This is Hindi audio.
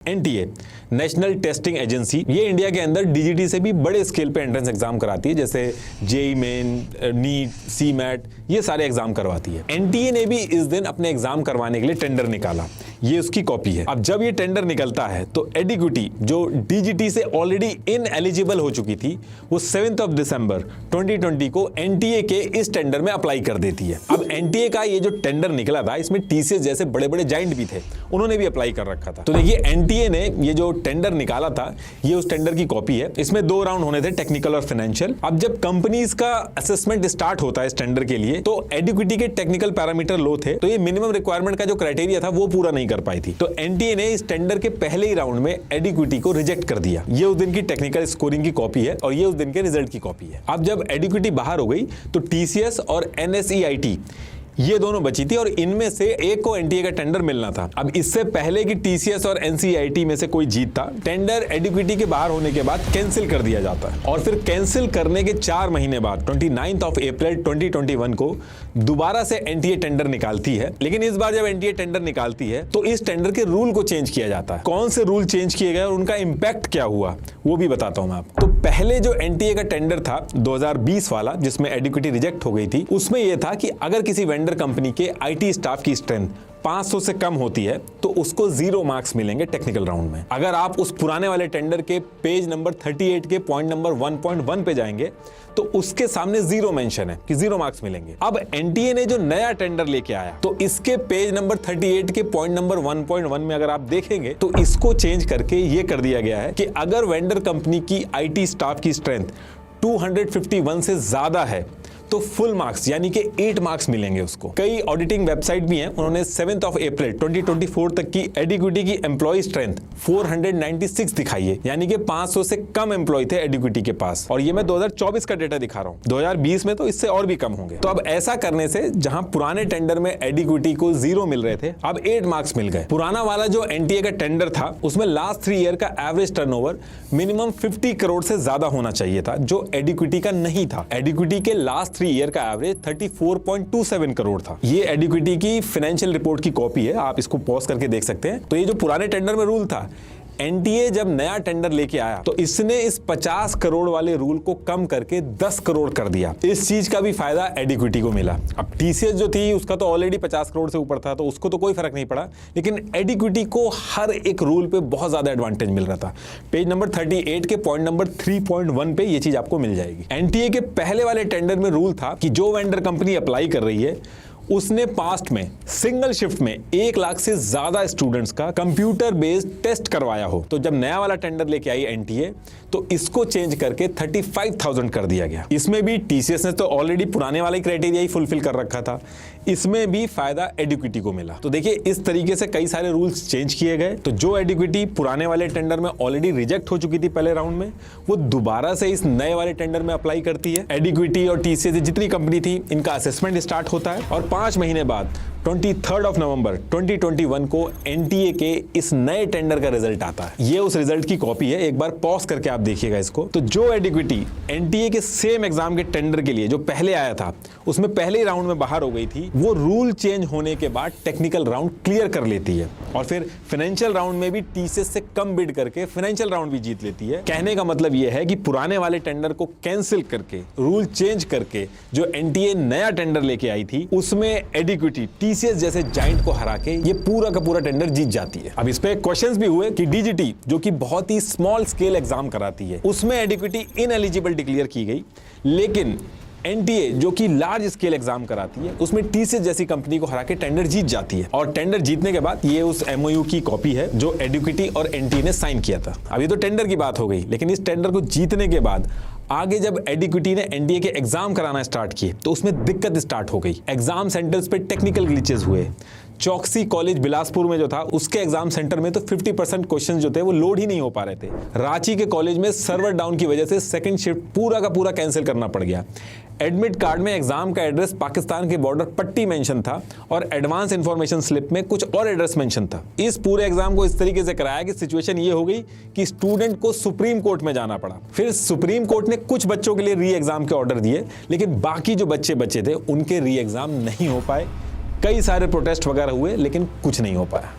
एनटीए नेशनल टेस्टिंग एजेंसी ये इंडिया के अंदर डीजीटी से भी बड़े स्केल पे एंट्रेंस एग्जाम कराती है, जैसे जेई मेन, नीट, सीमैट, ये सारे एग्जाम करवाती है। एनटीए ने भी इस दिन अपने एग्जाम करवाने के लिए टेंडर निकाला, ये उसकी कॉपी है। अब जब ये टेंडर निकलता है तो एडिक्विटी जो डीजीटी से ऑलरेडी इन एलिजिबल हो चुकी थी, वो 7 दिसंबर 2020 को एनटीए के इस टेंडर में अप्लाई कर देती है। अब एनटीए का ये जो टेंडर निकला था, इसमें टीसीएस जैसे बड़े बड़े जाइंट भी थे, उन्होंने भी अप्लाई कर रखा था। तो देखिए एनटीए ने ये जो टेंडर निकाला था, ये उस टेंडर की कॉपी है। इसमें 2 राउंड होने थे, टेक्निकल और फाइनेंशियल। अब जब कंपनीज का असेसमेंट स्टार्ट होता है इस टेंडर के लिए, तो एडिक्विटी के टेक्निकल पैरामीटर लो थे, तो ये मिनिमम रिक्वायरमेंट का जो क्राइटेरिया था वो पूरा नहीं कर पाई थी। तो एनटीए ने इस टेंडर के पहले ही राउंड में एडिक्विटी को रिजेक्ट कर दिया। ये उस दिन की टेक्निकल स्कोरिंग की कॉपी है और ये उस दिन के रिजल्ट की कॉपी है। अब जब एडिक्विटी बाहर हो गई तो टीसीएस और एनएसईआईटी ये दोनों बची थी और इनमें से एक को एनटीए का टेंडर मिलना था। अब इससे पहले कि टीसीएस और एनसीईआईटी में से कोई जीतता, टेंडर एडिक्विटी के बाहर होने के बाद कैंसिल कर दिया जाता है और फिर कैंसिल करने के 4 महीने बाद 29 अप्रैल 2021 को दोबारा से एनटीए टेंडर निकालती है। लेकिन इस बार जब एनटीए टेंडर निकालती है तो इस टेंडर के रूल को चेंज किया जाता है। कौन से रूल चेंज किए गए और उनका इंपैक्ट क्या हुआ वो भी बताता हूं मैं आपको। तो पहले जो एनटीए का टेंडर था 2020 वाला, जिसमें एडिक्विटी रिजेक्ट हो गई थी, उसमें यह था कि अगर किसी वेंडर कंपनी के आईटी स्टाफ की स्ट्रेंथ 500 से कम होती है तो उसको 0 मार्क्स मिलेंगे टेक्निकल राउंड में। अगर आप उस पुराने वाले टेंडर के पेज नंबर 38 के पॉइंट नंबर 1.1 पे जाएंगे तो उसके सामने 0 मेंशन है कि 0 मार्क्स मिलेंगे। अब एनटीए ने जो नया टेंडर लेके आया तो इसके पेज नंबर 38 के पॉइंट नंबर 1.1 में अगर आप देखेंगे तो इसको चेंज करके ये कर दिया गया है कि अगर वेंडर कंपनी की आईटी स्टाफ की स्ट्रेंथ 251 से ज्यादा है तो फुल मार्क्स यानी कि 8 मार्क्स मिलेंगे उसको। कई ऑडिटिंग वेबसाइट भी हैं, उन्होंने 7 अप्रैल 2024 तक की एडिक्विटी की एम्प्लॉय स्ट्रेंथ 496 दिखाई है, यानी कि 500 से कम एम्प्लॉय थे एडिक्विटी के पास। और ये मैं 2024 का डेटा दिखा रहा हूं, 2020 में तो इससे और भी कम होंगे। तो अब ऐसा करने से जहां पुराने टेंडर में एडिक्विटी को 0 मिल रहे थे, अब 8 मार्क्स मिल गए। पुराना वाला जो एनटीए का टेंडर था उसमें लास्ट 3 ईयर का एवरेज टर्नओवर मिनिमम 50 करोड़ से ज्यादा होना चाहिए था, जो एडिक्विटी का नहीं था। एडिक्विटी के लास्ट 3 ईयर का एवरेज 34.27 करोड़ था। ये एडिक्विटी की फाइनेंशियल रिपोर्ट की कॉपी है, आप इसको पॉज करके देख सकते हैं। तो ये जो पुराने टेंडर में रूल था, एनटीए जब नया टेंडर लेके आया तो इसने इस 50 करोड़ वाले रूल को कम करके 10 करोड़ कर दिया। इस चीज का भी फायदा एडिक्विटी को मिला। अब टीसीएस जो थी उसका तो ऑलरेडी 50 करोड़ से ऊपर था, तो उसको तो कोई फर्क नहीं पड़ा, लेकिन एडिक्विटी को हर एक रूल पे बहुत ज्यादा एडवांटेज मिल रहा था। पेज नंबर 38 के पॉइंट नंबर 3.1 पे ये चीज आपको मिल जाएगी। एनटीए के पहले वाले टेंडर में रूल था कि जो वेंडर कंपनी अप्लाई कर रही है उसने पास्ट में सिंगल शिफ्ट में 1 लाख से ज्यादा स्टूडेंट्स का कंप्यूटर बेस्ड टेस्ट करवाया हो। तो जब नया वाला टेंडर लेके आई एनटीए तो इसको चेंज करके 35,000 कर दिया गया। इसमें भी टीसीएस ने तो ऑलरेडी पुराने वाले क्राइटेरिया ही फुलफिल कर रखा था, इसमें भी फायदा एडिक्विटी को मिला। तो देखिए इस तरीके से कई सारे रूल्स चेंज किए गए। तो जो एडिक्विटी पुराने वाले टेंडर में ऑलरेडी रिजेक्ट हो चुकी थी पहले राउंड में, वो दोबारा से इस नए वाले टेंडर में अप्लाई करती है। एडिक्विटी और टीसीएस जितनी कंपनी थी, इनका असेसमेंट स्टार्ट होता है और 5 महीने बाद 23 नवंबर 2021 को एनटीए के इस नए टेंडर का रिजल्ट आता है। ये उस रिजल्ट की कॉपी है, एक बार पॉज करके आप देखिएगा इसको। तो जो एडिक्विटी एनटीए के सेम एग्जाम के टेंडर के लिए जो पहले आया था उसमें पहले ही राउंड में बाहर हो गई थी, वो रूल चेंज होने के बाद टेक्निकल राउंड क्लियर कर लेती है और फिर फाइनेंशियल राउंड में भी टीसीएस से कम बिड करके फाइनेंशियल राउंड भी जीत लेती है। कहने का मतलब ये है कि पुराने वाले टेंडर को कैंसिल करके, रूल चेंज करके जो एनटीए नया टेंडर लेके आई थी उसमें एडिक्विटी टीसीएस जैसे जाइंट को हरा के ये पूरा का पूरा टेंडर जीत जाती है। अब इस पे क्वेश्चंस भी हुए कि डीजीटी जो कि बहुत ही स्मॉल स्केल एग्जाम कराती है उसमें एडिक्विटी इनएलिजिबल डिक्लेयर की गई, लेकिन एनटीए जो कि लार्ज स्केल एग्जाम कराती है उसमें टीसीएस जैसी कंपनी को हरा के टेंडर जीत जाती है। और टेंडर जीतने के बाद ये उस एमओयू की कॉपी है जो एडिक्विटी और एनटीए ने साइन किया था। अब ये तो टेंडर की बात हो गई, लेकिन इस टेंडर को जीतने के बाद आगे जब एडिक्विटी ने एनटीए के एग्जाम कराना स्टार्ट किए तो उसमें दिक्कत स्टार्ट हो गई। एग्जाम सेंटर्स पे टेक्निकल ग्लिचेस हुए। चौकसी कॉलेज बिलासपुर में जो था उसके एग्जाम सेंटर में तो 50% क्वेश्चन जो थे वो लोड ही नहीं हो पा रहे थे। रांची के कॉलेज में सर्वर डाउन की वजह से सेकंड शिफ्ट पूरा का पूरा कैंसिल करना पड़ गया। एडमिट कार्ड में एग्जाम का एड्रेस पाकिस्तान के बॉर्डर पट्टी मेंशन था और एडवांस इंफॉर्मेशन स्लिप में कुछ और एड्रेस मेंशन था। इस पूरे एग्जाम को इस तरीके से कराया कि सिचुएशन ये हो गई कि स्टूडेंट को सुप्रीम कोर्ट में जाना पड़ा। फिर सुप्रीम कोर्ट ने कुछ बच्चों के लिए री एग्जाम के ऑर्डर दिए, लेकिन बाकी जो बच्चे बचे थे उनके री एग्जाम नहीं हो पाए। कई सारे प्रोटेस्ट वगैरह हुए, लेकिन कुछ नहीं हो पाया।